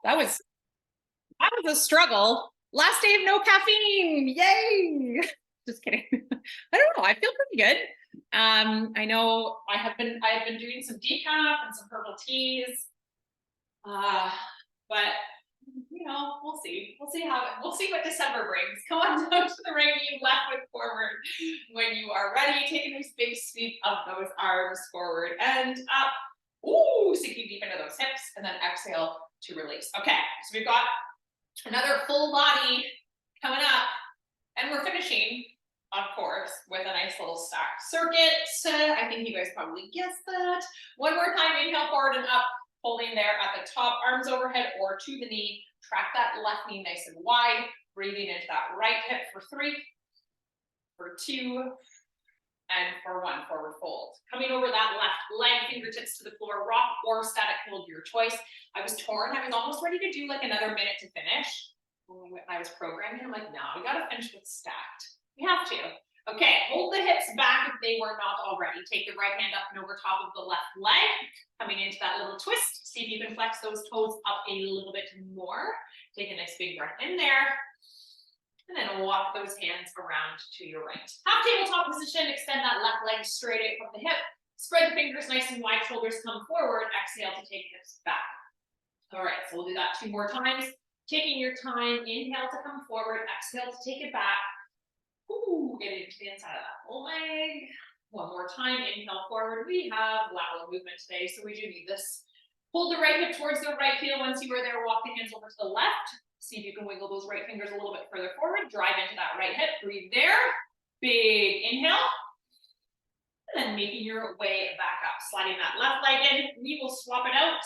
that was a struggle. Last day of no caffeine. Yay. Just kidding. I don't know. I feel pretty good. I know I've been doing some decaf and some herbal teas. But you know, we'll see. We'll see what December brings. Come on down to the right knee, left foot forward. When you are ready, take a nice big sweep of those arms forward and up. Ooh, sinking deep into those hips, and then exhale to release. Okay, so we've got another full body coming up, and we're finishing, of course, with a nice little stack circuit. I think you guys probably guessed that. One more time, inhale forward and up, holding there at the top, arms overhead or to the knee. Track that left knee nice and wide, breathing into that right hip for 3, for 2, and for 1, forward fold. Coming over that left leg, fingertips to the floor, rock or static hold, your choice. I was torn. I was almost ready to do like another minute to finish. When I was programming, I'm like, no, we got to finish with stacked. We have to. Okay, hold the hips back if they were not already. Take the right hand up and over top of the left leg. Coming into that little twist. See if you can flex those toes up a little bit more. Take a nice big breath in there. And then walk those hands around to your right. Half tabletop position, extend that left leg straight out from the hip. Spread the fingers nice and wide, shoulders come forward. Exhale to take hips back. All right, so we'll do that 2 more times. Taking your time, inhale to come forward, exhale to take it back. Ooh, get into the inside of that full leg. One more time, inhale forward. We have lateral movement today, so we do need this. Hold the right hip towards the right heel. Once you are there, walk the hands over to the left. See if you can wiggle those right fingers a little bit further forward. Drive into that right hip. Breathe there. Big inhale. And then making your way back up. Sliding that left leg in. We will swap it out.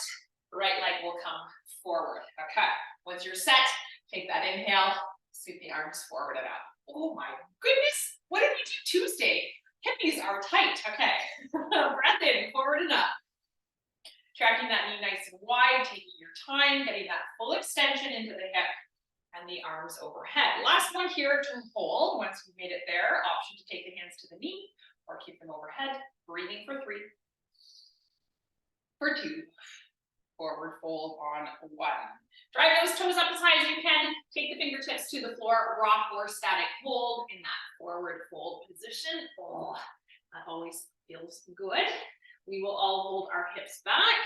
Right leg will come forward. Okay. Once you're set, take that inhale. Sweep the arms forward and up. Oh my goodness. What did we do Tuesday? Hippies are tight. Okay. Breath in, forward and up. Tracking that knee nice and wide, taking your time, getting that full extension into the hip and the arms overhead. Last one here to hold. Once you've made it there, option to take the hands to the knee or keep them overhead. Breathing for 3, for 2, forward fold on 1. Drive those toes up as high as you can. Take the fingertips to the floor, rock or static hold in that forward fold position. Oh, that always feels good. We will all hold our hips back.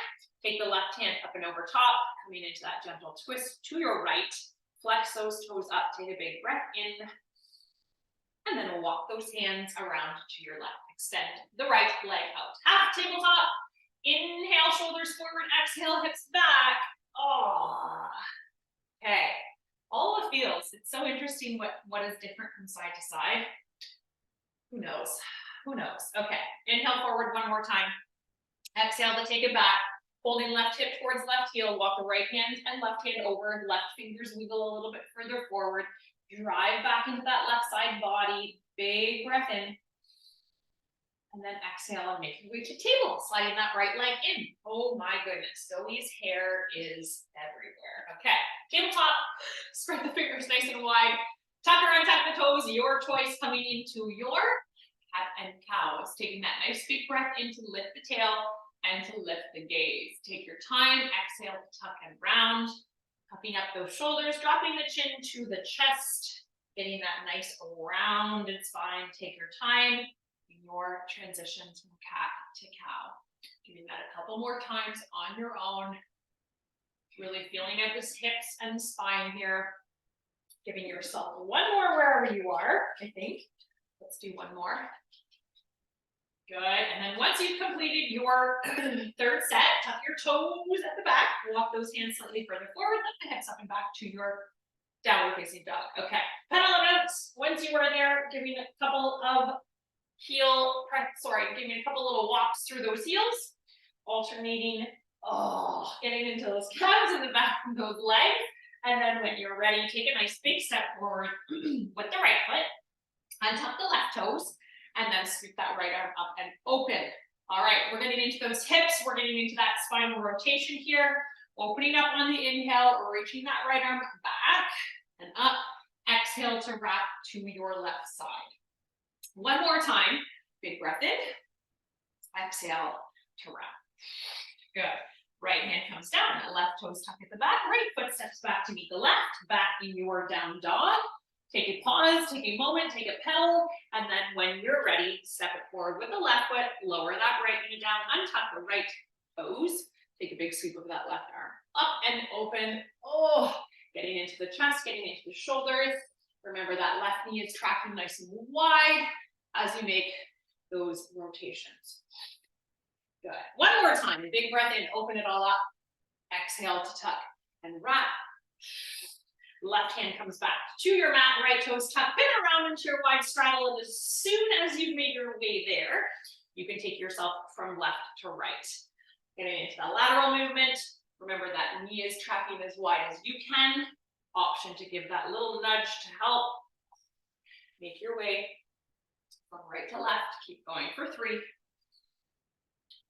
Take the left hand up and over top, coming into that gentle twist to your right. Flex those toes up, take a big breath in. And then we'll walk those hands around to your left. Extend the right leg out. Half tabletop. Inhale, shoulders forward. Exhale, hips back. Oh, okay. All the feels. It's so interesting what is different from side to side. Who knows? Who knows? Okay. Inhale forward 1 more time. Exhale to take it back. Holding left hip towards left heel. Walk the right hand and left hand over. Left fingers wiggle a little bit further forward. Drive back into that left side body. Big breath in. And then exhale and make your way to table. Sliding that right leg in. Oh my goodness. Zoe's hair is everywhere. Okay. Tabletop. Spread the fingers nice and wide. Tuck or untuck the toes. Your choice. Coming into your cat and cows. Taking that nice big breath in to lift the tail and to lift the gaze. Take your time. Exhale to tuck and round. Puffing up those shoulders. Dropping the chin to the chest. Getting that nice rounded spine. Take your time. Your transitions from cat to cow. Giving that a couple more times on your own. Really feeling out the hips and the spine here. Giving yourself 1 more wherever you are, I think. Let's do 1 more. Good. And then once you've completed your 3rd set, tuck your toes at the back. Walk those hands slightly further forward. Lift the hips up and back to your downward facing dog. Okay. Pedal it out. Once you are there, giving a couple of giving a couple little walks through those heels, alternating, getting into those calves in the back of those legs. And then when you're ready, take a nice big step forward with the right foot, untuck the left toes, and then sweep that right arm up and open. All right, we're getting into those hips. We're getting into that spinal rotation here. Opening up on the inhale, reaching that right arm back and up. Exhale to wrap to your left side. 1 more time. Big breath in. Exhale to wrap. Good. Right hand comes down, left toes tuck at the back, right foot steps back to meet the left, back in your down dog. Take a pause, take a moment, take a pedal, and then when you're ready, step it forward with the left foot, lower that right knee down, untuck the right toes, take a big sweep of that left arm, up and open, oh, getting into the chest, getting into the shoulders. Remember that left knee is tracking nice and wide as you make those rotations. Good. One more time, big breath in, open it all up. Exhale to tuck and wrap. Left hand comes back to your mat, right toes tuck, pin around into your wide straddle, and as soon as you've made your way there, you can take yourself from left to right. Getting into the lateral movement. Remember that knee is tracking as wide as you can. Option to give that little nudge to help. Make your way from right to left. Keep going for 3,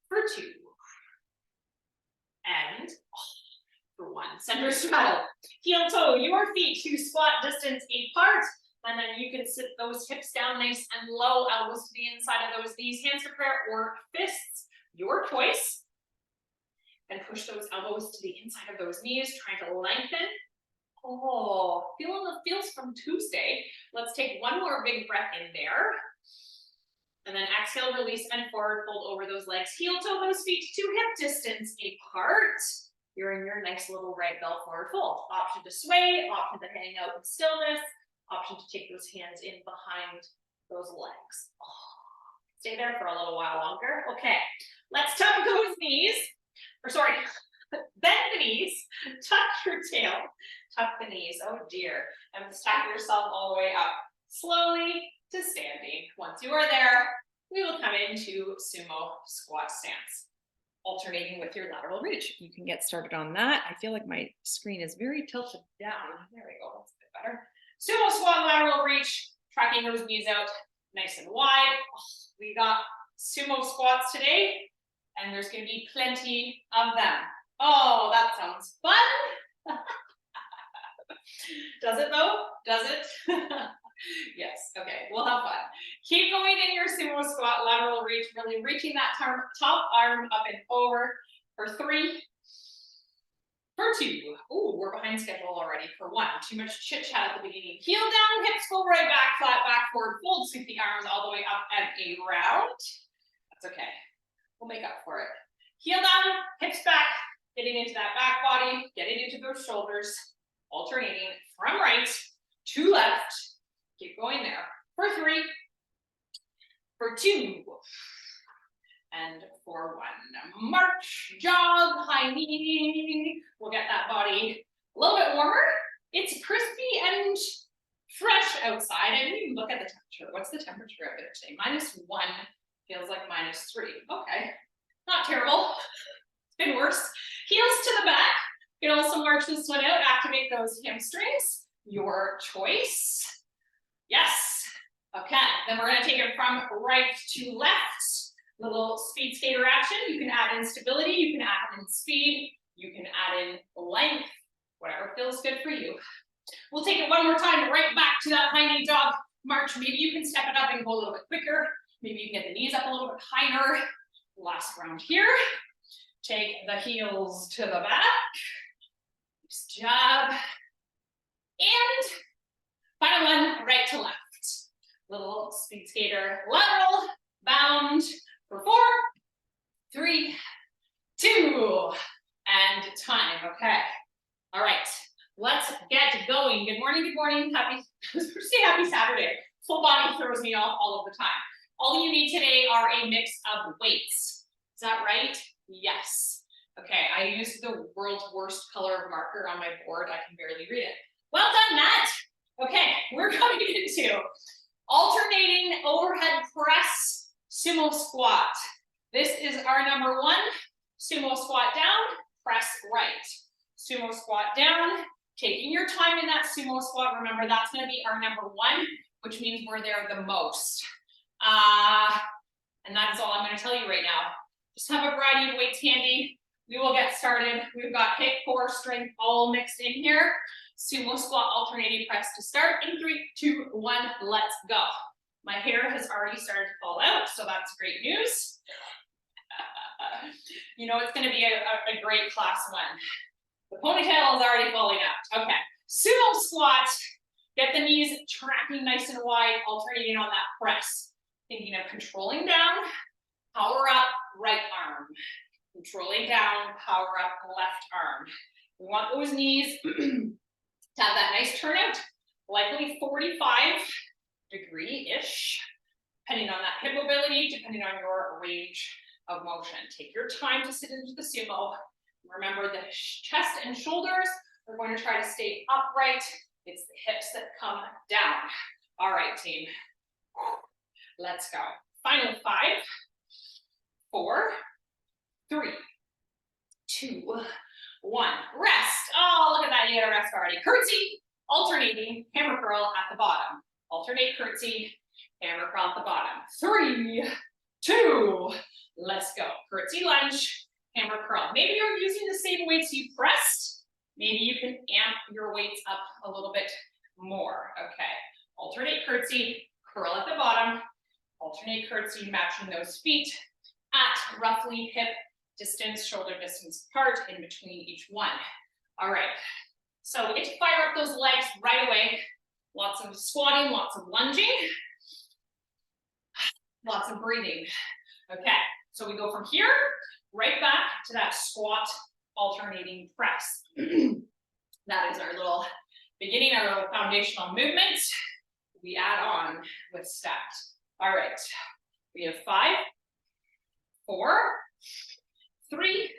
for 2, and for 1. Center straddle. Heel toe, your feet to squat distance apart, and then you can sit those hips down nice and low, elbows to the inside of those knees, hands for prayer or fists, your choice. And push those elbows to the inside of those knees, trying to lengthen. Oh, feeling the feels from Tuesday. Let's take one more big breath in there. And then exhale, release, and forward fold over those legs. Heel toe those feet to hip distance apart. You're in your nice little right bell forward fold. Option to sway, option to hang out in stillness, option to take those hands in behind those legs. Oh, stay there for a little while longer. Okay, let's tuck those knees, bend the knees, tuck your tail, tuck the knees, oh dear, and stack yourself all the way up slowly to standing. Once you are there, we will come into sumo squat stance, alternating with your lateral reach. You can get started on that. I feel like my screen is very tilted down. There we go, that's a bit better. Sumo squat, lateral reach, tracking those knees out nice and wide. We got sumo squats today, and there's gonna be plenty of them. Oh, that sounds fun. Does it though? Does it? Yes, okay, we'll have fun. Keep going in your sumo squat, lateral reach, really reaching that top arm up and over for 3, for 2. Ooh, we're behind schedule already for 1. Too much chit chat at the beginning. Heel down, hips go right back, flat back, forward fold, sweep the arms all the way up and around. That's okay, we'll make up for it. Heel down, hips back, getting into that back body, getting into those shoulders, alternating from right to left. Keep going there for 3, for 2, and for 1. March, jog, high knee. We'll get that body a little bit warmer. It's crispy and fresh outside. I didn't even look at the temperature. What's the temperature out there today? -1 feels like -3. Okay, not terrible. It's been worse. Heels to the back. You can also march this one out, activate those hamstrings. Your choice. Yes. Okay, then we're gonna take it from right to left. Little speed skater action. You can add in stability, you can add in speed, you can add in length, whatever feels good for you. We'll take it one more time, right back to that high knee dog march. Maybe you can step it up and go a little bit quicker. Maybe you can get the knees up a little bit higher. Last round here. Take the heels to the back. Nice job. And final one, right to left. Little speed skater, lateral, bound for 4, 3, 2, and time. Okay. All right. Let's get going. Good morning. Happy Saturday. Full body throws me off all of the time. All you need today are a mix of weights. Is that right? Yes. Okay, I used the world's worst color of marker on my board. I can barely read it. Well done, Nat. Okay, we're coming into alternating overhead press sumo squat. This is our number 1. Sumo squat down, press right. Sumo squat down, taking your time in that sumo squat. Remember, that's gonna be our number 1, which means we're there the most. And that's all I'm gonna tell you right now. Just have a variety of weights handy. We will get started. We've got hip, core, strength all mixed in here. Sumo squat alternating press to start in 3, 2, 1, let's go. My hair has already started to fall out, so that's great news. You know, it's going to be a great class one. The ponytail is already falling out. Okay, sumo squat. Get the knees tracking nice and wide, alternating on that press. Thinking of controlling down, power up, right arm. Controlling down, power up, left arm. We want those knees to have that nice turnout, likely 45-degree-ish, depending on that hip mobility, depending on your range of motion. Take your time to sit into the sumo. Remember, the chest and shoulders are going to try to stay upright. It's the hips that come down. All right, team. Let's go. Final 5, 4, 3, 2, 1. Rest. Oh, look at that. You had a rest already. Curtsy, alternating, hammer curl at the bottom. Alternate curtsy, hammer curl at the bottom. 3, 2, let's go. Curtsy lunge, hammer curl. Maybe you're using the same weights you pressed. Maybe you can amp your weights up a little bit more. Okay. Alternate curtsy, curl at the bottom. Alternate curtsy, matching those feet at roughly hip distance, shoulder distance apart in between each one. All right, so we get to fire up those legs right away. Lots of squatting, lots of lunging, lots of breathing. Okay, so we go from here right back to that squat alternating press. That is our little beginning, our little foundational movement. We add on with stacked. All right, we have 5, 4, 3,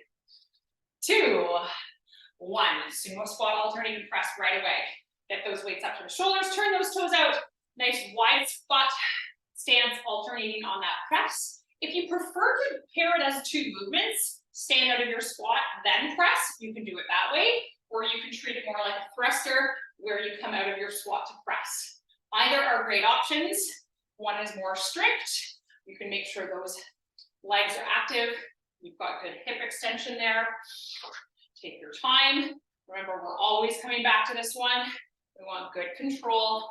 2, 1. Sumo squat alternating press right away. Get those weights up to the shoulders, turn those toes out. Nice wide squat stance alternating on that press. If you prefer to pair it as 2 movements, stand out of your squat, then press, you can do it that way, or you can treat it more like a thruster where you come out of your squat to press. Either are great options. One is more strict. You can make sure those legs are active. You've got good hip extension there. Take your time. Remember, we're always coming back to this one. We want good control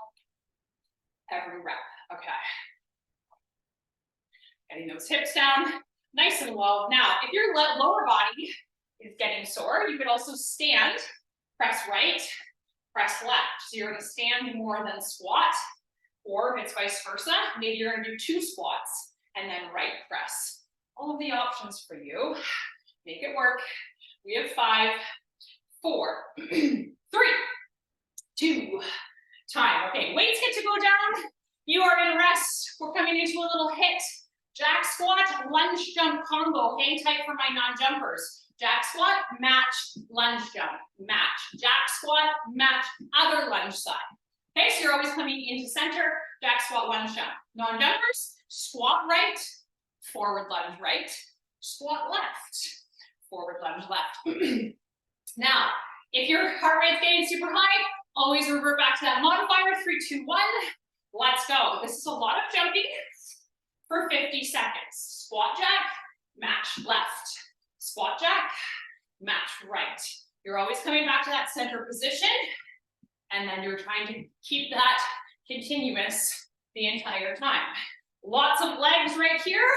every rep. Okay. Getting those hips down nice and low. Now, if your lower body is getting sore, you could also stand, press right, press left. So you're going to stand more than squat, or if it's vice versa, maybe you're going to do 2 squats and then right press. All of the options for you. Make it work. We have 5, 4, 3, 2, time. Okay, weights get to go down. You are in rest. We're coming into a little hit. Jack squat, lunge jump combo. Hang tight for my non-jumpers. Jack squat, match, lunge jump, match. Jack squat, match, other lunge side. Okay, so you're always coming into center. Jack squat, lunge jump. Non-jumpers, squat right, forward lunge right, squat left, forward lunge left. Now, if your heart rate's getting super high, always revert back to that modifier, 3, 2, 1. Let's go. This is a lot of jumping for 50 seconds. Squat jack, match left. Squat jack, match right. You're always coming back to that center position, and then you're trying to keep that continuous the entire time. Lots of legs right here.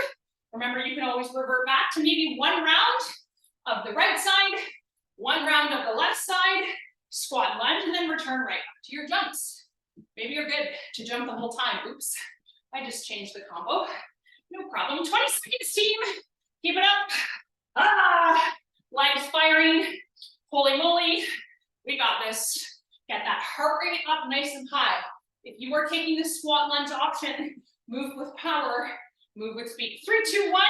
Remember, you can always revert back to maybe 1 round of the right side, 1 round of the left side, squat and lunge, and then return right back to your jumps. Maybe you're good to jump the whole time. Oops, I just changed the combo. No problem. 20 seconds, team. Keep it up. Ah, legs firing. Holy moly, we got this. Get that heart rate up nice and high. If you are taking the squat lunge option, move with power, move with speed. 3, 2, 1.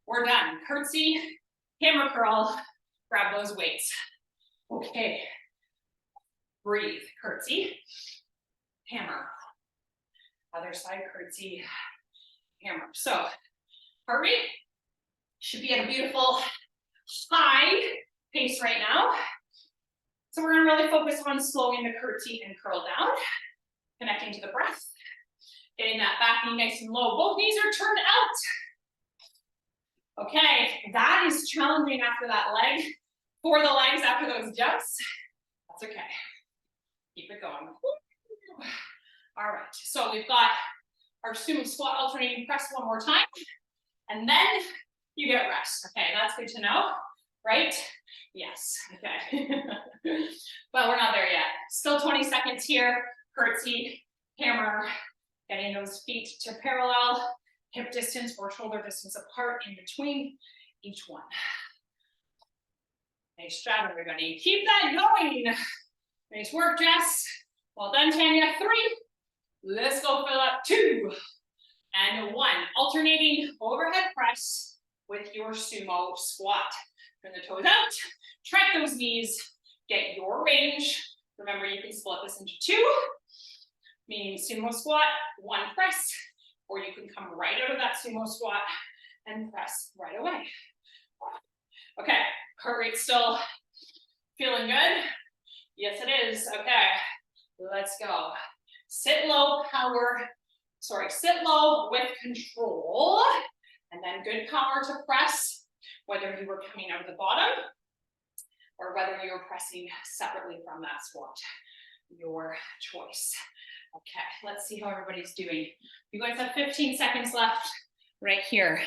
We're done. Curtsy, hammer curl. Grab those weights. Okay. Breathe. Curtsy, hammer. Other side, curtsy, hammer. So, heart rate should be at a beautiful high pace right now. So we're gonna really focus on slowing the curtsy and curl down, connecting to the breath, getting that back knee nice and low. Both knees are turned out. Okay, that is challenging after that leg. For the legs after those jumps, that's okay. Keep it going. All right, so we've got our sumo squat alternating press one more time. And then you get rest. Okay, that's good to know, right? Yes, okay. But we're not there yet. Still 20 seconds here. Curtsy, hammer, getting those feet to parallel, hip distance or shoulder distance apart in between each one. Nice job, everybody. Keep that going. Nice work, Jess. Well done, Tanya. 3. Let's go fill up 2 and 1. Alternating overhead press with your sumo squat. Turn the toes out, track those knees, get your range. Remember, you can split this into 2, meaning sumo squat, 1 press, or you can come right out of that sumo squat and press right away. Okay, heart rate still feeling good? Yes, it is. Okay, let's go. Sit low, sit low with control, and then good power to press, whether you were coming out of the bottom or whether you were pressing separately from that squat. Your choice. Okay, let's see how everybody's doing. You guys have 15 seconds left right here,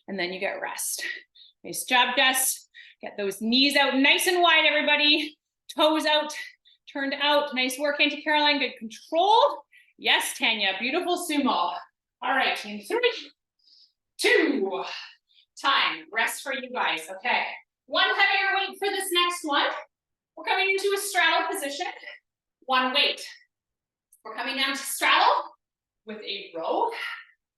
and then you get rest. Nice job, Jess. Get those knees out nice and wide, everybody. Toes out, turned out. Nice work, Auntie Caroline. Good control. Yes, Tanya, beautiful sumo. All right, team 3, 2, time. Rest for you guys, okay. 1 heavier weight for this next one. We're coming into a straddle position. 1 weight. We're coming down to straddle with a row.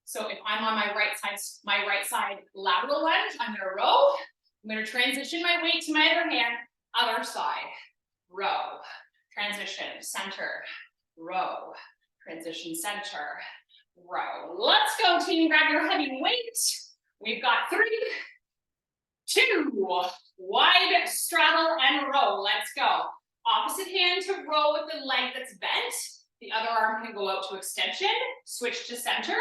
So if I'm on my right side lateral lunge, I'm gonna row. I'm gonna transition my weight to my other hand, other side, row, transition, center, row, transition, center, row. Let's go, team, grab your heavy weight. We've got 3, 2, wide straddle and row. Let's go. Opposite hand to row with the leg that's bent. The other arm can go out to extension, switch to center,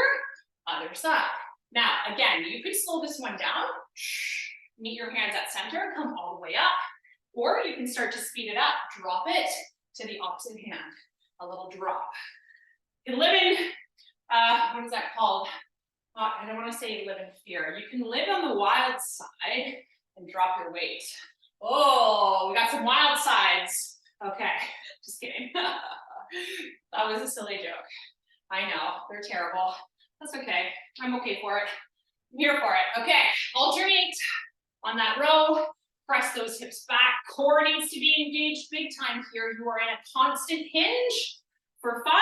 other side. Now, again, you can slow this one down. Meet your hands at center, come all the way up. Or you can start to speed it up, drop it to the opposite hand. A little drop. You can live in, what is that called? I don't want to say live in fear. You can live on the wild side and drop your weight. Oh, we got some wild sides. Okay, just kidding. That was a silly joke. I know, they're terrible. That's okay. I'm okay for it. I'm here for it. Okay, alternate on that row. Press those hips back. Core needs to be engaged big time here. You are in a constant hinge for 5,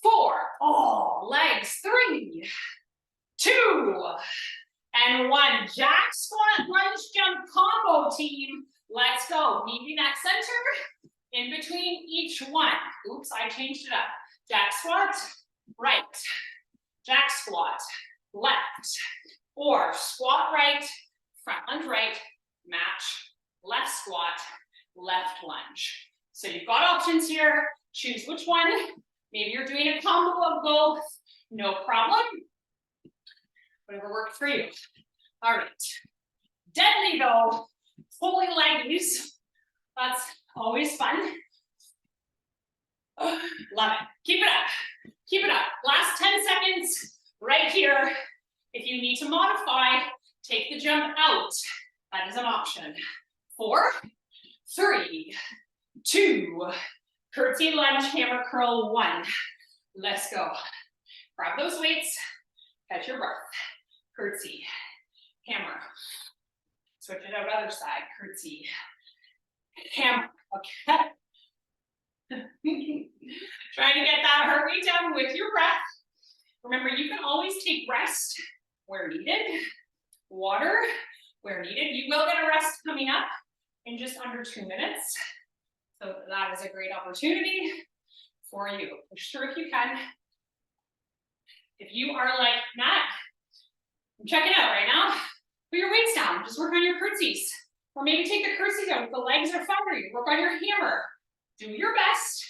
4. Oh, legs. 3, 2, and 1. Jack squat, lunge jump combo, team. Let's go. Meeting at center in between each one. Oops, I changed it up. Jack squat, right. Jack squat, left. Or squat right, front lunge right, match, left squat, left lunge. So you've got options here. Choose which one. Maybe you're doing a combo of both. No problem. Whatever works for you. All right. Deadly though, fully leggies. That's always fun. Oh, love it. Keep it up. Keep it up. Last 10 seconds right here. If you need to modify, take the jump out. That is an option. 4, 3, 2, curtsy lunge, hammer curl 1. Let's go. Grab those weights, catch your breath. Curtsy, hammer. Switch it out other side, curtsy, hammer. Okay. Trying to get that heart rate down with your breath. Remember, you can always take rest where needed, water where needed. You will get a rest coming up in just under 2 minutes. So that is a great opportunity for you. Push through if you can. If you are like, Nat, I'm checking out right now, put your weights down. Just work on your curtsies. Or maybe take the curtsies out if the legs are fiery. Work on your hammer. Do your best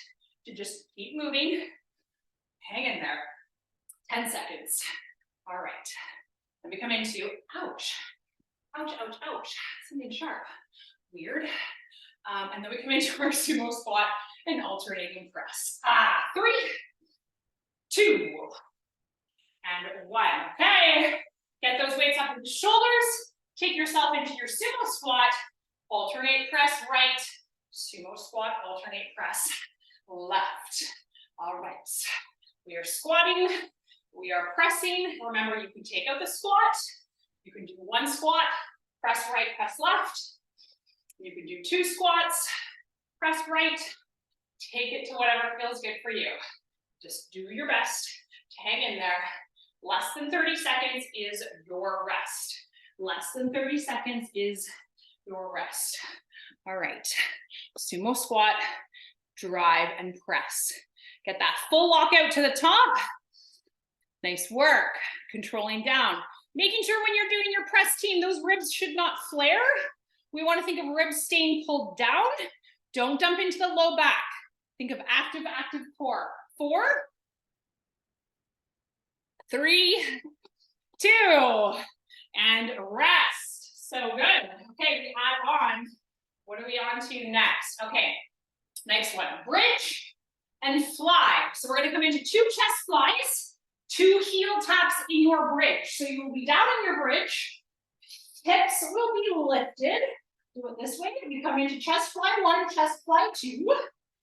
to just keep moving. Hang in there. 10 seconds. All right. Let me come into, ouch. Ouch, ouch, ouch. Something sharp. Weird. And then we come into our sumo squat and alternating press. 3, 2, and 1. Okay. Get those weights up into the shoulders. Take yourself into your sumo squat. Alternate press right. Sumo squat, alternate press left. All right. We are squatting. We are pressing. Remember, you can take out the squat. You can do one squat, press right, press left. You can do two squats, press right. Take it to whatever feels good for you. Just do your best to hang in there. Less than 30 seconds is your rest. Less than 30 seconds is your rest. All right. Sumo squat, drive and press. Get that full lock out to the top. Nice work. Controlling down. Making sure when you're doing your press team, those ribs should not flare. We want to think of ribs staying pulled down. Don't dump into the low back. Think of active, active core. 4, 3, 2, and rest. So good. Okay, we add on. What are we on to next? Okay, next one. Bridge and fly. So we're going to come into 2 chest flies, 2 heel taps in your bridge. So you will be down in your bridge. Hips will be lifted. Do it this way. We come into chest fly 1, chest fly 2.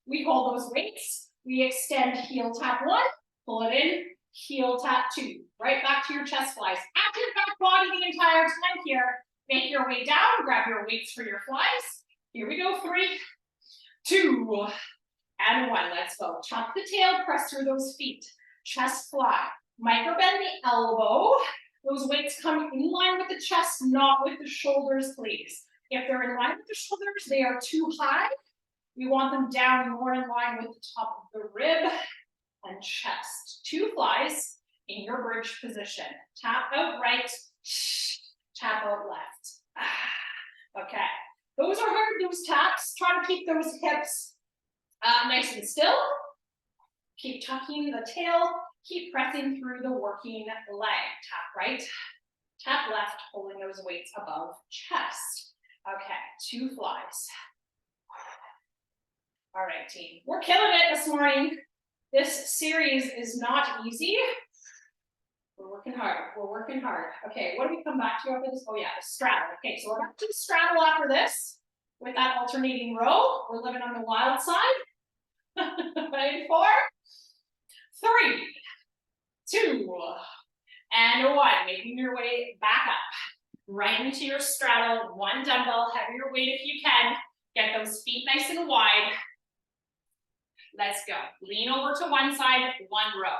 We hold those weights. We extend heel tap 1, pull it in, heel tap 2. Right back to your chest flies. Active back body the entire time here. Make your way down. Grab your weights for your flies. Here we go. 3, 2, and 1. Let's go. Tuck the tail. Press through those feet. Chest fly. Micro bend the elbow. Those weights come in line with the chest, not with the shoulders, please. If they're in line with the shoulders, they are too high. We want them down more in line with the top of the rib and chest. 2 flies in your bridge position. Tap out right, tap out left. Okay, those are hard, those taps. Try to keep those hips nice and still. Keep tucking the tail. Keep pressing through the working leg. Tap right, tap left, holding those weights above chest. Okay, 2 flies. All right, team. We're killing it this morning. This series is not easy. We're working hard. We're working hard. Okay, what do we come back to after this? Oh yeah, the straddle. Okay, so we're back to the straddle after this with that alternating row. We're living on the wild side. Ready? 4, 3, 2, and 1. Making your way back up. Right into your straddle. 1 dumbbell, heavier weight if you can. Get those feet nice and wide. Let's go. Lean over to one side, 1 row.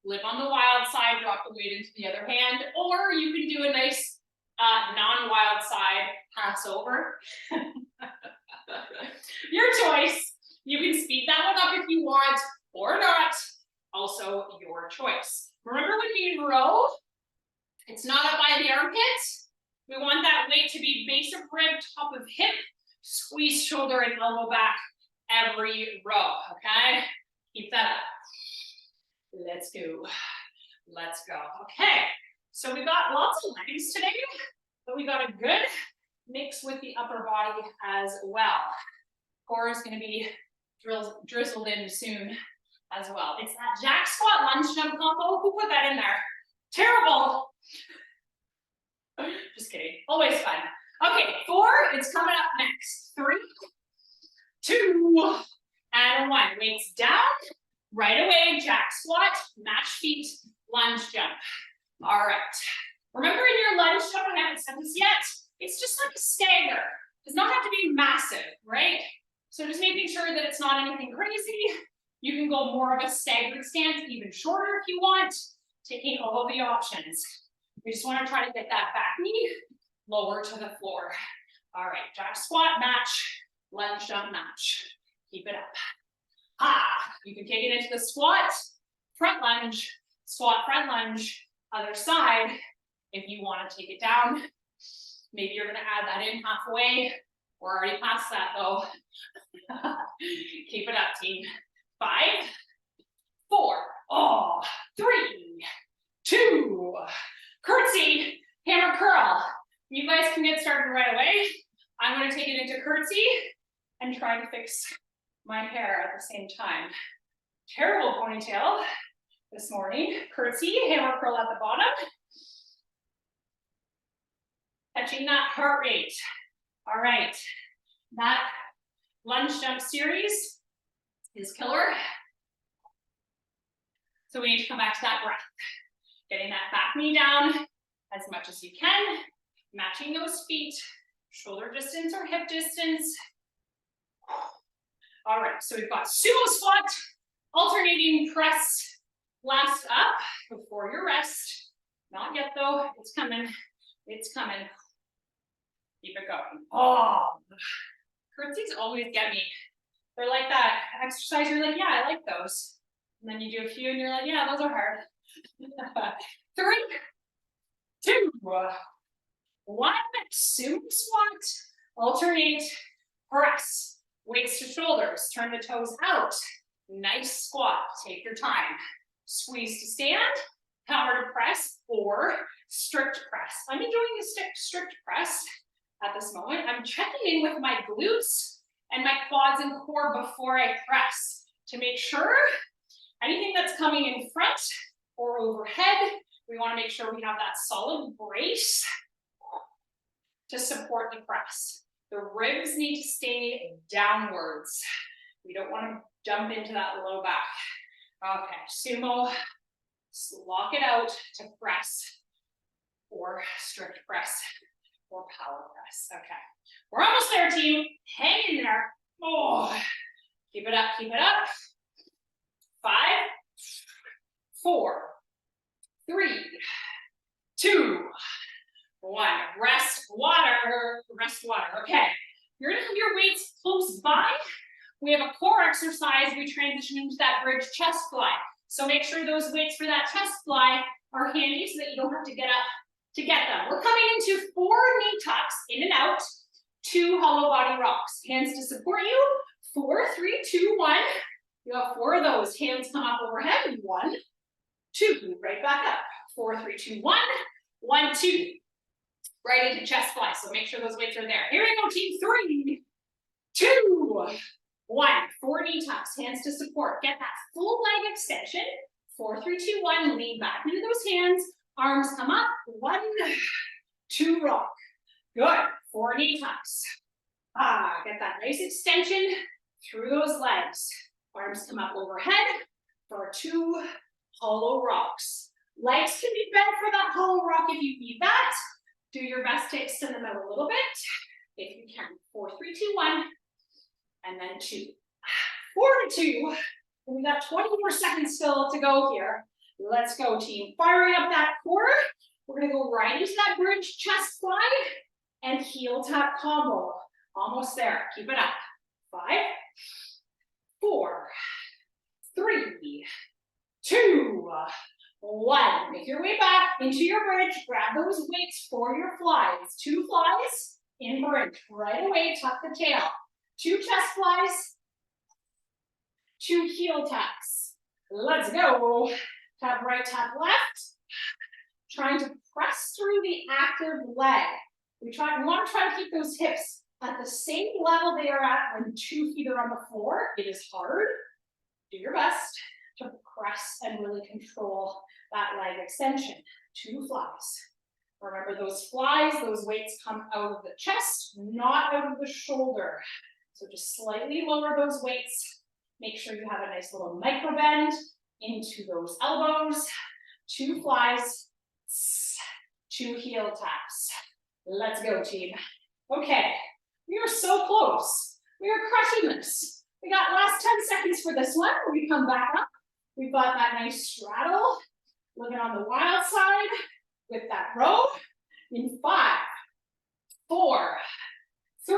Live on the wild side, drop the weight into the other hand, or you can do a nice non-wild side pass over. Your choice. You can speed that one up if you want or not. Also your choice. Remember when you row, it's not up by the armpits. We want that weight to be base of rib, top of hip, squeeze shoulder and elbow back every row, okay? Keep that up. Let's go. Let's go. Okay, so we got lots of legs today, but we got a good mix with the upper body as well. Core is going to be drizzled in soon as well. It's that jack squat lunge jump combo. Who put that in there? Terrible. Just kidding. Always fun. Okay, 4. It's coming up next. 3, 2, and 1. Weights down. Right away, jack squat, match feet, lunge jump. All right. Remember in your lunge jump, I haven't said this yet, it's just like a stagger. It does not have to be massive, right? So just making sure that it's not anything crazy. You can go more of a staggered stance, even shorter if you want, taking all of the options. We just want to try to get that back knee lower to the floor. All right, jack squat, match, lunge jump, match. Keep it up. You can take it into the squat, front lunge, squat, front lunge, other side. If you want to take it down, maybe you're going to add that in halfway. We're already past that though. Keep it up, team. 5, 4, 3, 2, curtsy, hammer curl. You guys can get started right away. I'm going to take it into curtsy and try to fix my hair at the same time. Terrible ponytail this morning. Curtsy, hammer curl at the bottom. Catching that heart rate. All right, that lunge jump series is killer. So we need to come back to that breath. Getting that back knee down as much as you can, matching those feet, shoulder distance or hip distance. All right, so we've got sumo squat, alternating press, last up before your rest. Not yet though, it's coming, it's coming. Keep it going. Oh, curtsies always get me. They're like that exercise, you're like, yeah, I like those. And then you do a few and you're like, yeah, those are hard. 3, 2, 1, sumo squat, alternate, press, weights to shoulders, turn the toes out, nice squat, take your time, squeeze to stand, power to press, or strict press. I'm enjoying the strict press at this moment. I'm checking in with my glutes and my quads and core before I press to make sure anything that's coming in front or overhead, we want to make sure we have that solid brace to support the press. The ribs need to stay downwards. We don't want to jump into that low back. Okay, sumo, lock it out to press or strict press or power press. Okay, we're almost there, team. Hang in there. Oh, keep it up, keep it up. 5, 4, 3, 2, 1. Rest water, rest water. Okay, you're gonna have your weights close by. We have a core exercise. We transition into that bridge chest fly. So make sure those weights for that chest fly are handy so that you don't have to get up to get them. We're coming into 4 knee tucks, in and out, 2 hollow body rocks. Hands to support you. 4, 3, 2, 1. You have 4 of those. Hands come up overhead. 1, 2. Right back up. 4, 3, 2, 1. 1, 2. Right into chest fly. So make sure those weights are there. Here we go, team. 3, 2, 1. 4 knee tucks. Hands to support. Get that full leg extension. 4, 3, 2, 1. Lean back into those hands. Arms come up. 1, 2, rock. Good. 4 knee tucks. Get that nice extension through those legs. Arms come up overhead for 2 hollow rocks. Legs can be bent for that hollow rock if you need that. Do your best to extend them out a little bit if you can. 4, 3, 2, 1. And then 2. 4 to 2. And we got 20 more seconds still to go here. Let's go, team. Firing up that core. We're going to go right into that bridge chest fly and heel tap combo. Almost there. Keep it up. 5, 4, 3, 2, 1. Make your way back into your bridge. Grab those weights for your flies. 2 flies in bridge. Right away, tuck the tail. 2 chest flies. 2 heel taps. Let's go. Tap right, tap left. Trying to press through the active leg. We want to try to keep those hips at the same level they are at when 2 feet are on the floor. It is hard. Do your best to press and really control that leg extension. 2 flies. Remember those flies, those weights come out of the chest, not out of the shoulder. So just slightly lower those weights. Make sure you have a nice little micro bend into those elbows. 2 flies, 2 heel taps. Let's go, team. Okay, we are so close. We are crushing this. We got last 10 seconds for this one. We come back up. We've got that nice straddle. Looking on the wild side with that row. In 5, 4, 3,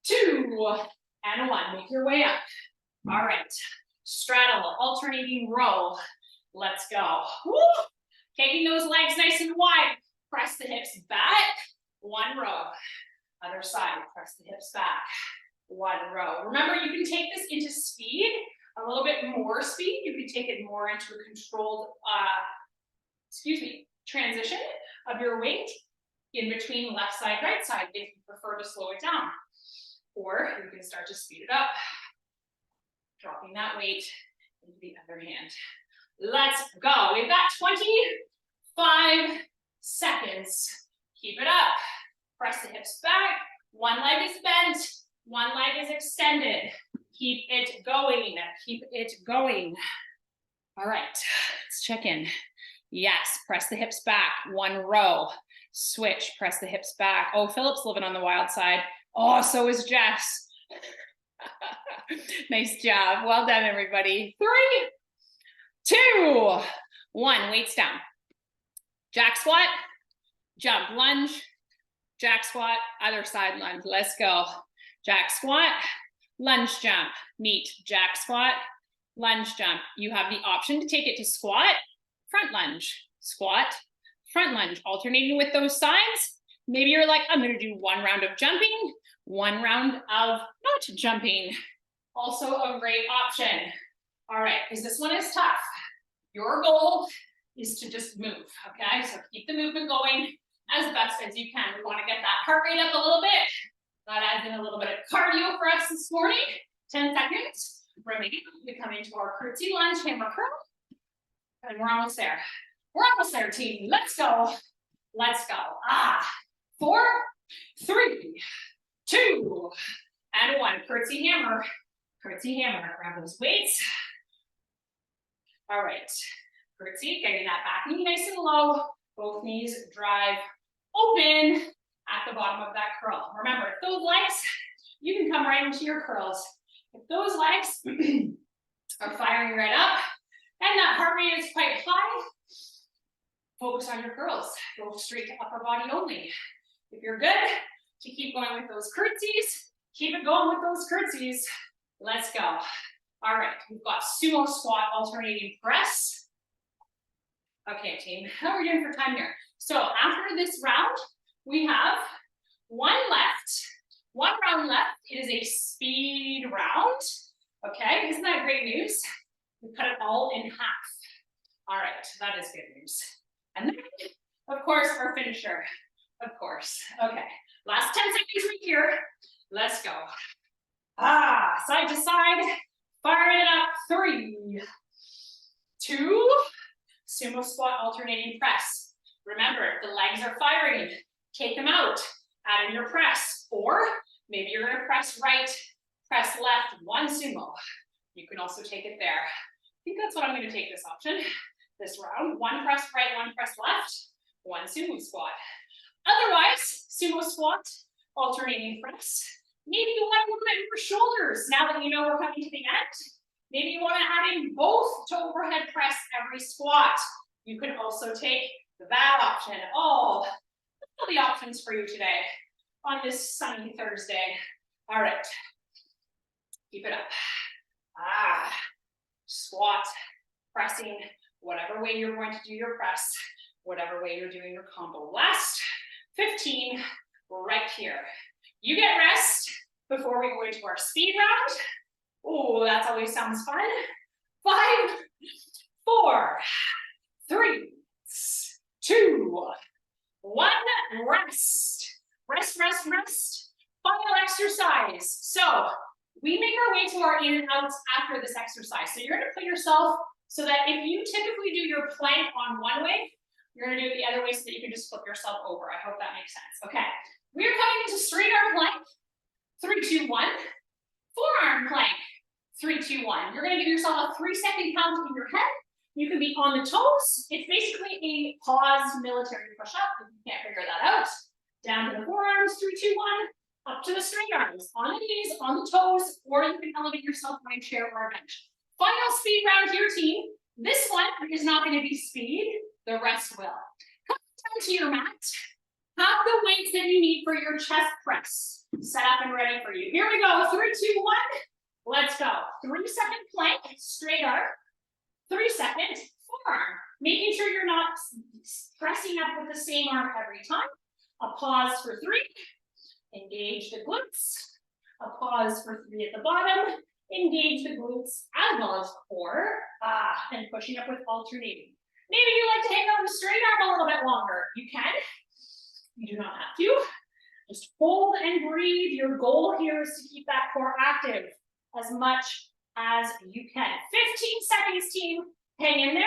2, and 1. Make your way up. All right. Straddle, alternating row. Let's go. Woo! Taking those legs nice and wide. Press the hips back. 1 row. Other side. Press the hips back. 1 row. Remember, you can take this into speed. A little bit more speed. You can take it more into a controlled, transition of your weight in between left side, right side if you prefer to slow it down. Or you can start to speed it up. Dropping that weight into the other hand. Let's go. We've got 25 seconds Keep it up. Press the hips back. One leg is bent. One leg is extended. Keep it going. Keep it going. All right, let's check in. Yes, press the hips back. One row. Switch, press the hips back. Oh, Philip's living on the wild side. Oh, so is Jess. Nice job. Well done, everybody. 3, 2, 1. Weights down. Jack squat, jump, lunge, jack squat, other side lunge. Let's go. Jack squat, lunge jump, neat. Jack squat, lunge jump. You have the option to take it to squat, front lunge, squat, front lunge, alternating with those sides. Maybe you're like, I'm gonna do 1 round of jumping, 1 round of not jumping. Also a great option. All right, because this one is tough. Your goal is to just move, okay? So keep the movement going as best as you can. We wanna get that heart rate up a little bit. That adds in a little bit of cardio for us this morning. 10 seconds remaining. We come into our curtsy lunge, hammer curl, and we're almost there. We're almost there, team. Let's go. Let's go. 4, 3, 2, and 1. Curtsy hammer. Curtsy hammer. Grab those weights. All right. Curtsy, getting that back knee nice and low. Both knees drive open at the bottom of that curl. Remember, if those legs, you can come right into your curls. If those legs are firing right up and that heart rate is quite high, focus on your curls. Go straight to upper body only. If you're good to keep going with those curtsies, keep it going with those curtsies. Let's go. All right, we've got sumo squat alternating press. Okay, team, how are we doing for time here? So after this round, we have 1 left, 1 round left. It is a speed round. Okay, isn't that great news? We cut it all in half. All right, that is good news. And then, of course, our finisher, of course. Okay, last 10 seconds right here. Let's go. Side to side, firing it up. 3, 2, sumo squat alternating press. Remember, if the legs are firing, take them out, add in your press, or maybe you're gonna press right, press left, 1 sumo. You can also take it there. I think that's what I'm gonna take this option, this round. 1 press right, 1 press left, 1 sumo squat. Otherwise, sumo squat, alternating press. Maybe you want a little bit more shoulders now that you know we're coming to the end. Maybe you want to add in both to overhead press every squat. You can also take that option. Oh, that's all the options for you today on this sunny Thursday. All right, keep it up. Squat, pressing, whatever way you're going to do your press, whatever way you're doing your combo. Last 15, right here. You get rest before we go into our speed round. Oh, that always sounds fun. 5, 4, 3, 2, 1, rest. Rest, rest, rest. Final exercise. So we make our way to our in and outs after this exercise. So you're gonna put yourself so that if you typically do your plank on one way, you're gonna do it the other way so that you can just flip yourself over. I hope that makes sense. Okay, we're coming into straight arm plank. 3, 2, 1. Forearm plank. 3, 2, 1. You're gonna give yourself a 3-second count in your head. You can be on the toes. It's basically a paused military push-up if you can't figure that out. Down to the forearms, 3, 2, 1. Up to the straight arms, on the knees, on the toes, or you can elevate yourself on a chair or a bench. Final speed round here, team. This one is not gonna be speed, the rest will. Come down to your mat. Have the weights that you need for your chest press set up and ready for you. Here we go, 3, 2, 1. Let's go. 3-second plank, straight arm. 3-second forearm. Making sure you're not pressing up with the same arm every time. A pause for 3. Engage the glutes. A pause for 3 at the bottom. Engage the glutes as well as 4. And pushing up with alternating. Maybe you like to hang on the straight arm a little bit longer. You can. You do not have to. Just hold and breathe. Your goal here is to keep that core active as much as you can. 15 seconds, team. Hang in there.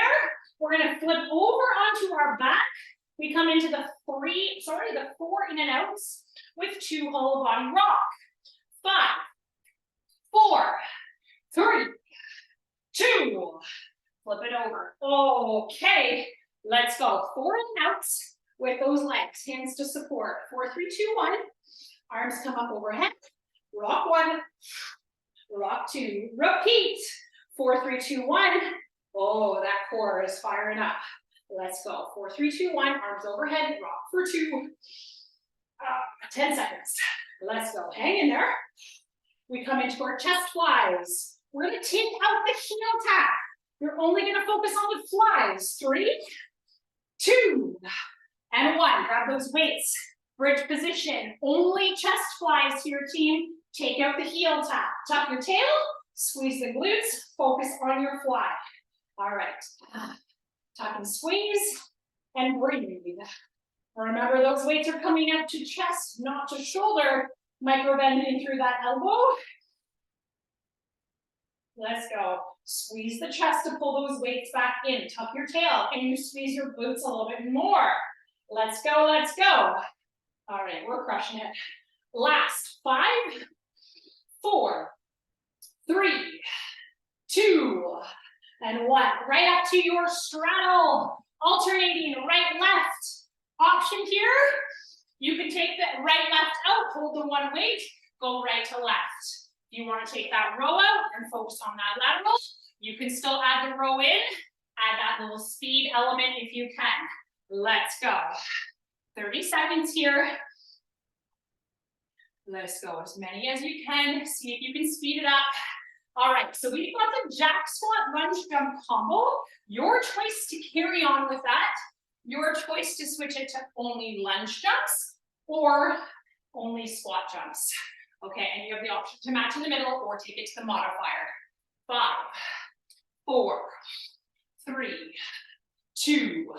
We're going to flip over onto our back. We come into the the 4 in and outs with 2 hollow body rock. 5, 4, 3, 2, flip it over. Okay, let's go. 4 in and outs with those legs, hands to support. 4, 3, 2, 1. Arms come up overhead. Rock 1, rock 2. Repeat. 4, 3, 2, 1. Oh, that core is firing up. Let's go. 4, 3, 2, 1. Arms overhead. Rock for 2. 10 seconds. Let's go. Hang in there. We come into our chest flies. We're going to take out the heel tap. You're only going to focus on the flies. 3, 2, and 1. Grab those weights. Bridge position. Only chest flies here, team. Take out the heel tap. Tuck your tail. Squeeze the glutes. Focus on your fly. All right. Tuck and squeeze. And breathe. Remember, those weights are coming up to chest, not to shoulder. Micro bending through that elbow. Let's go. Squeeze the chest to pull those weights back in. Tuck your tail. And you squeeze your glutes a little bit more. Let's go, let's go. All right, we're crushing it. Last 5, 4, 3, 2, and 1. Right up to your straddle. Alternating right, left. Option here, you can take the right, left out, hold the one weight, go right to left. If you want to take that row out and focus on that lateral, you can still add the row in, add that little speed element if you can. Let's go. 30 seconds here. Let's go as many as you can. See if you can speed it up. All right, so we've got the jack squat lunge jump combo. Your choice to carry on with that. Your choice to switch it to only lunge jumps or only squat jumps. Okay, and you have the option to match in the middle or take it to the modifier. 5, 4, 3, 2,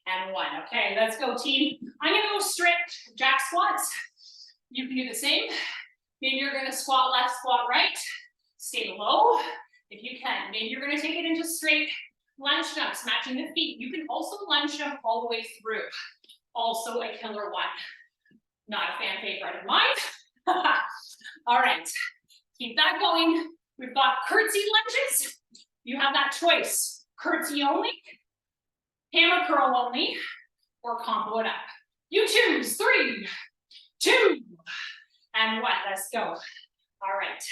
and 1. Okay, let's go, team. I'm gonna go straight jack squats. You can do the same. Maybe you're gonna squat left, squat right. Stay low if you can. Maybe you're gonna take it into straight lunge jumps, matching the feet. You can also lunge jump all the way through. Also a killer one. Not a fan favorite of mine. All right, keep that going. We've got curtsy lunges. You have that choice. Curtsy only, hammer curl only, or combo it up. You choose. 3, 2, and 1. Let's go. All right.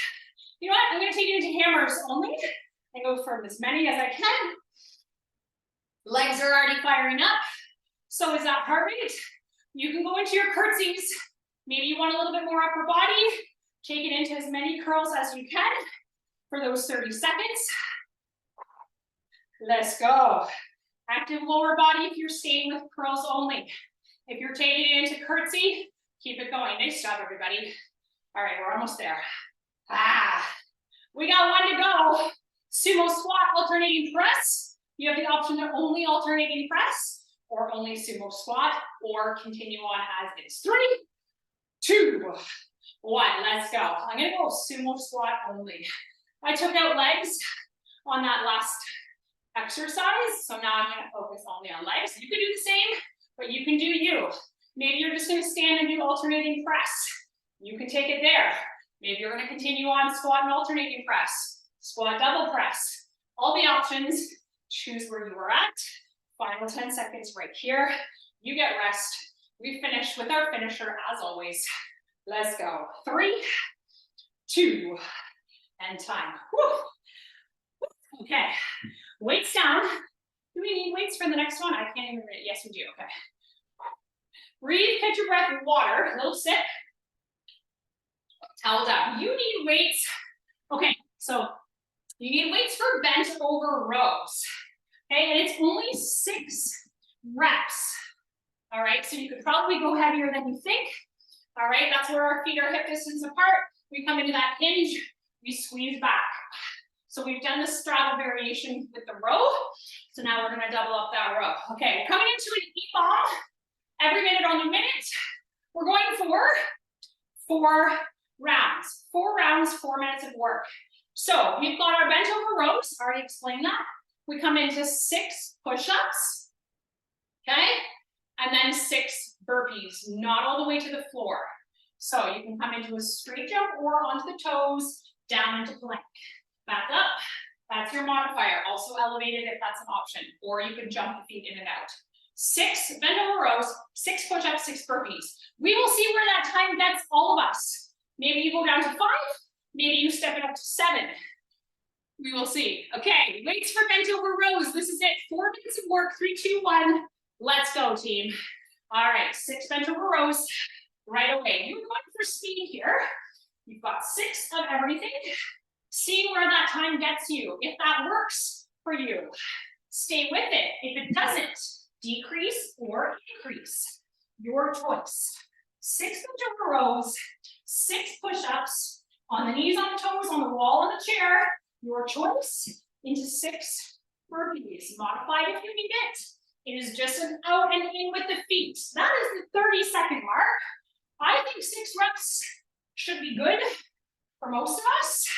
You know what? I'm going to take it into hammers only and go for as many as I can. Legs are already firing up. So is that heart rate. You can go into your curtsies. Maybe you want a little bit more upper body. Take it into as many curls as you can for those 30 seconds. Let's go. Active lower body if you're staying with curls only. If you're taking it into curtsy, keep it going. Nice job, everybody. All right, we're almost there. We got 1 to go. Sumo squat, alternating press. You have the option to only alternating press or only sumo squat or continue on as is. 3, 2, 1. Let's go. I'm going to go sumo squat only. I took out legs on that last exercise, so now I'm going to focus only on legs. You can do the same, but you can do you. Maybe you're just going to stand and do alternating press. You can take it there. Maybe you're going to continue on squat and alternating press, squat double press. All the options. Choose where you are at. Final 10 seconds right here. You get rest. We finish with our finisher as always. Let's go. 3, 2, and time. Woo. Okay. Weights down. Do we need weights for the next one? I can't even read it. Yes, we do. Okay. Breathe, catch your breath with water. A little sip. Towel down. You need weights. Okay, so you need weights for bent over rows. Okay, and it's only 6 reps. All right, so you could probably go heavier than you think. All right, that's where our feet are hip distance apart. We come into that hinge, we squeeze back. So we've done the straddle variation with the row. So now we're gonna double up that row. Okay, we're coming into an E-bomb. Every minute on the minute. We're going for 4 rounds. 4 rounds, 4 minutes of work. So we've got our bent over rows, already explained that. We come into 6 push-ups, okay? and then 6 burpees, not all the way to the floor. So you can come into a straight jump or onto the toes, down into plank. Back up, that's your modifier, also elevated if that's an option, or you can jump the feet in and out. 6 bend over rows, 6 push-ups, 6 burpees. We will see where that time gets all of us. Maybe you go down to 5, maybe you step it up to 7. We will see. Okay, weights for bent over rows. This is it. 4 minutes of work. 3, 2, 1. Let's go, team. All right, 6 bent over rows right away. You're going for speed here. You've got 6 of everything. See where that time gets you. If that works for you, stay with it. If it doesn't, decrease or increase. Your choice. 6 bent over rows, 6 push-ups, on the knees, on the toes, on the wall, on the chair. Your choice into 6 burpees. Modified if you need it. It is just an out and in with the feet. That is the 30-second mark. I think 6 reps should be good for most of us.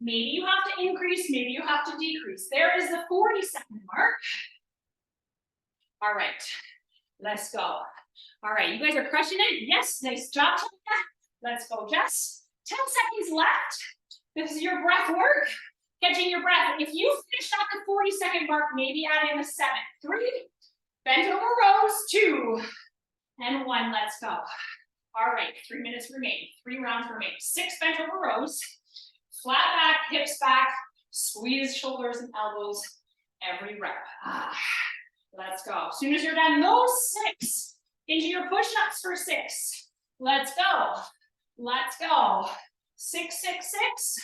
Maybe you have to increase, maybe you have to decrease. There is the 40-second mark. All right, let's go. All right, you guys are crushing it. Yes, nice job. Let's go, Jess. 10 seconds left. This is your breath work. Catching your breath. If you finish at the 40-second mark, maybe add in a 7. 3, bent over rows, 2, and 1. Let's go. All right, 3 minutes remain. 3 rounds remain. 6 bent over rows. Flat back, hips back. Squeeze shoulders and elbows every rep. Let's go. As soon as you're done, those 6 into your push-ups for 6. Let's go. Let's go. 6, 6, 6.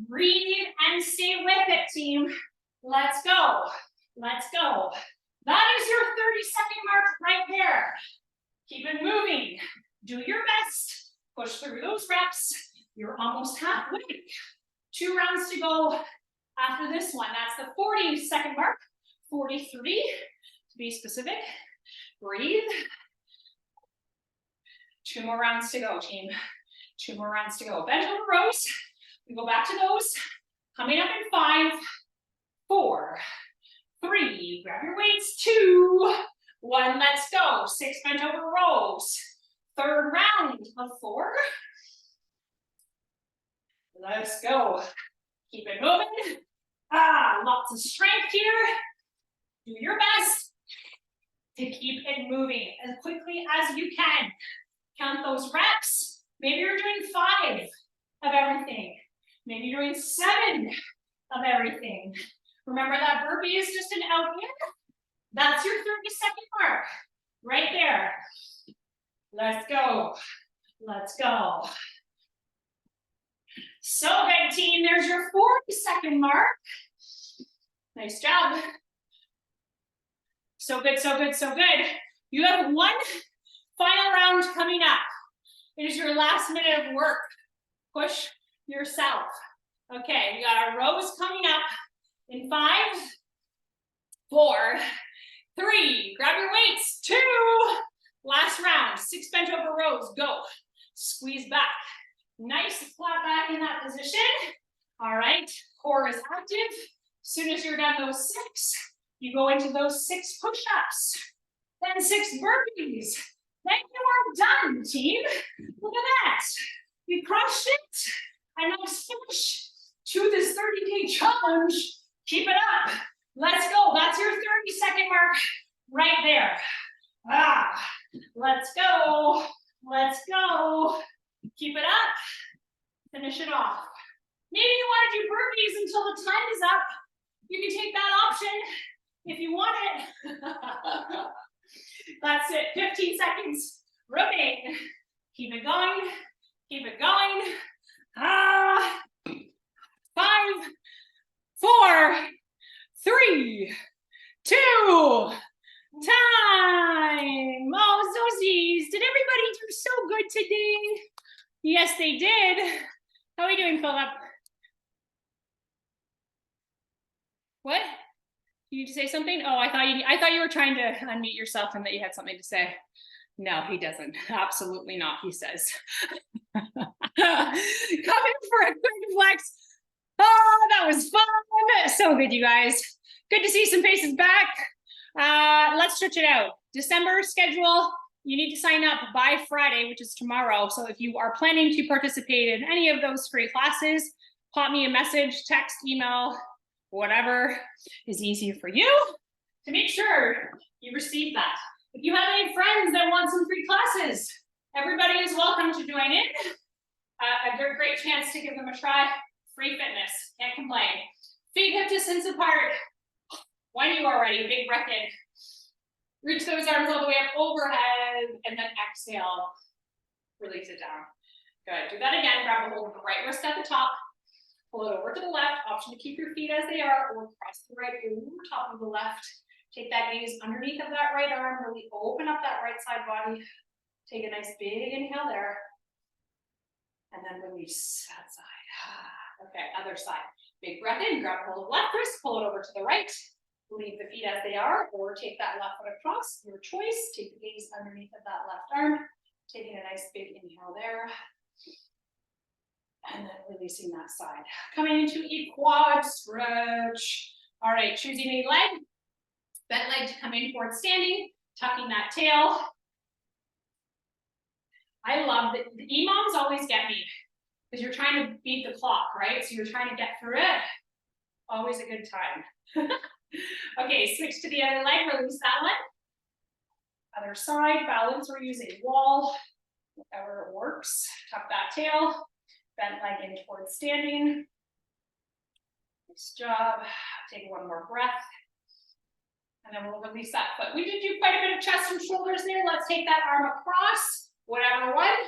Breathe and stay with it, team. Let's go. Let's go. That is your 30-second mark right there. Keep it moving. Do your best. Push through those reps. You're almost halfway. 2 rounds to go after this one. That's the 40-second mark. 43, to be specific. Breathe. 2 more rounds to go, team. 2 more rounds to go. Bent over rows. We go back to those. Coming up in 5, 4, 3. Grab your weights. 2, 1. Let's go. 6 bent over rows. 3rd round of 4. Let's go. Keep it moving. Lots of strength here. Do your best to keep it moving as quickly as you can. Count those reps. Maybe you're doing 5 of everything. Maybe you're doing 7 of everything. Remember that burpee is just an out in. That's your 30-second mark right there. Let's go. Let's go. So good, team. There's your 40-second mark. Nice job. So good, so good, so good. You have 1 final round coming up. It is your last minute of work. Push yourself. Okay, we got our rows coming up in 5, 4, 3. Grab your weights. 2. Last round. 6 bent over rows. Go. Squeeze back. Nice flat back in that position. All right. Core is active. As soon as you're done those 6, you go into those 6 push-ups. Then 6 burpees. Then you are done, team. Look at that. We crushed it. And let's finish to this 30-day challenge. Keep it up. Let's go. That's your 30-second mark right there. Let's go. Let's go. Keep it up. Finish it off. Maybe you want to do burpees until the time is up. You can take that option if you want it. That's it. 15 seconds. Remain. Keep it going. Keep it going. 5, 4, 3, 2. Time. Oh, Zosies. Did everybody do so good today? Yes, they did. How are we doing, Philip? What? You need to say something? Oh, I thought you were trying to unmute yourself and that you had something to say. No, he doesn't. Absolutely not, he says. Coming for a quick flex. Oh, that was fun. So good, you guys. Good to see some faces back. Let's stretch it out. December schedule, you need to sign up by Friday, which is tomorrow. So if you are planning to participate in any of those free classes, pop me a message, text, email, whatever is easier for you to make sure you receive that. If you have any friends that want some free classes, everybody is welcome to join in. A great chance to give them a try. Free fitness, can't complain. Feet hip distance apart. When you are ready, big breath in. Reach those arms all the way up overhead, and then exhale. Release it down. Good, do that again. Grab a hold of the right wrist at the top. Pull it over to the left. Option to keep your feet as they are, or cross the right over top of the left. Take that gaze underneath of that right arm. Really open up that right side body. Take a nice big inhale there. And then release that side. Okay, other side. Big breath in, grab hold of left wrist, pull it over to the right. Leave the feet as they are, or take that left foot across, your choice. Take the gaze underneath of that left arm. Taking a nice big inhale there. And then releasing that side. Coming into a quad stretch. All right, choosing a leg. Bent leg to come in towards standing, tucking that tail. I love that the EMOMs always get me because you're trying to beat the clock, right? So you're trying to get through it. Always a good time. Okay, switch to the other leg, release that one. Other side, balance or use a wall, whatever works. Tuck that tail, bent leg in towards standing. Nice job. Take one more breath. And then we'll release that foot. We did do quite a bit of chest and shoulders there. Let's take that arm across, whatever one.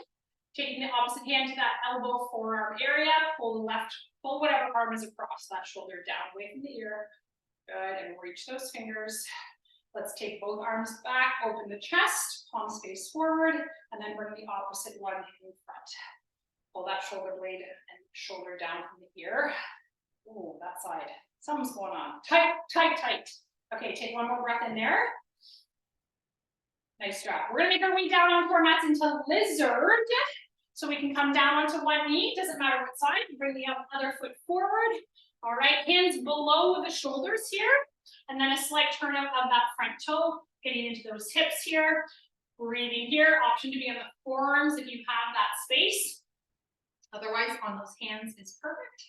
Taking the opposite hand to that elbow, forearm area. Pull the left, pull whatever arm is across that shoulder down, away from the ear. Good, and reach those fingers. Let's take both arms back, open the chest, palms face forward, and then bring the opposite one in front. Pull that shoulder blade and shoulder down from the ear. Ooh, that side. Something's going on. Tight, tight, tight. Okay, take one more breath in there. Nice job. We're gonna make our way down onto our mats into lizard. So we can come down onto one knee, doesn't matter what side. Bring the other foot forward. All right, hands below the shoulders here. And then a slight turn out of that front toe, getting into those hips here. Breathing here, option to be on the forearms if you have that space. Otherwise, on those hands is perfect.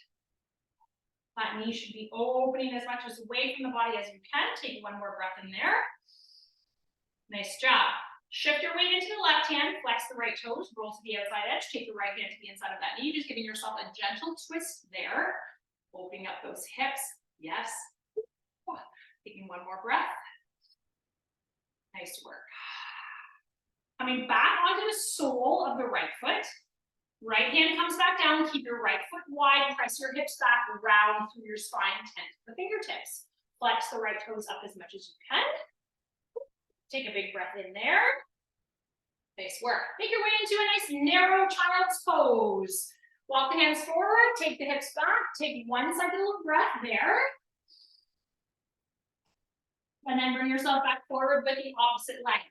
That knee should be opening as much as away from the body as you can. Take one more breath in there. Nice job. Shift your weight into the left hand, flex the right toes, roll to the outside edge, take the right hand to the inside of that knee, just giving yourself a gentle twist there. Opening up those hips, yes. Taking one more breath. Nice work. Coming back onto the sole of the right foot. Right hand comes back down, keep your right foot wide, press your hips back, round through your spine, tent the fingertips. Flex the right toes up as much as you can. Take a big breath in there. Nice work. Make your way into a nice narrow child's pose. Walk the hands forward, take the hips back, take one cycle of breath there. And then bring yourself back forward with the opposite leg.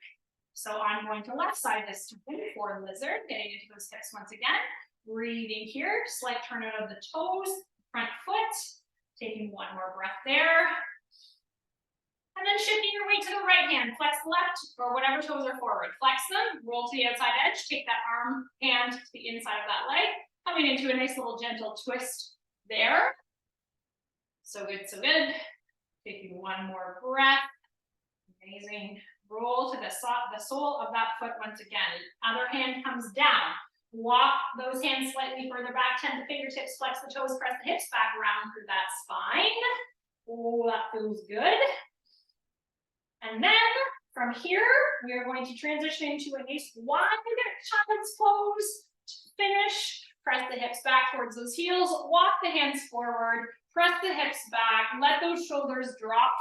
So I'm going to left side this time for lizard, getting into those hips once again. Breathing here, slight turn out of the toes, front foot. Taking one more breath there. And then shifting your weight to the right hand, flex the left or whatever toes are forward. Flex them, roll to the outside edge, take that arm, hand to the inside of that leg. Coming into a nice little gentle twist there. So good, so good. Taking one more breath. Amazing. Roll to the sole of that foot once again. Other hand comes down. Walk those hands slightly further back, tend the fingertips, flex the toes, press the hips back around through that spine. Oh, that feels good. And then from here, we are going to transition into a nice wide child's pose. To finish, press the hips back towards those heels, walk the hands forward, press the hips back, let those shoulders drop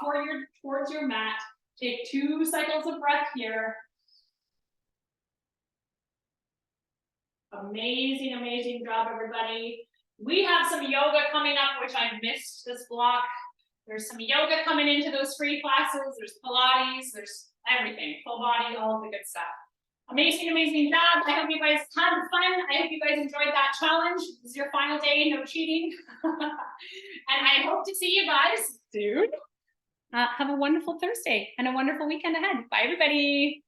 towards your mat. Take 2 cycles of breath here. Amazing, amazing job, everybody. We have some yoga coming up, which I missed this block. There's some yoga coming into those free classes. There's Pilates, there's everything, full body, all of the good stuff. Amazing, amazing job. I hope you guys had fun. I hope you guys enjoyed that challenge. This is your final day, no cheating. And I hope to see you guys soon Have a wonderful Thursday and a wonderful weekend ahead. Bye, everybody.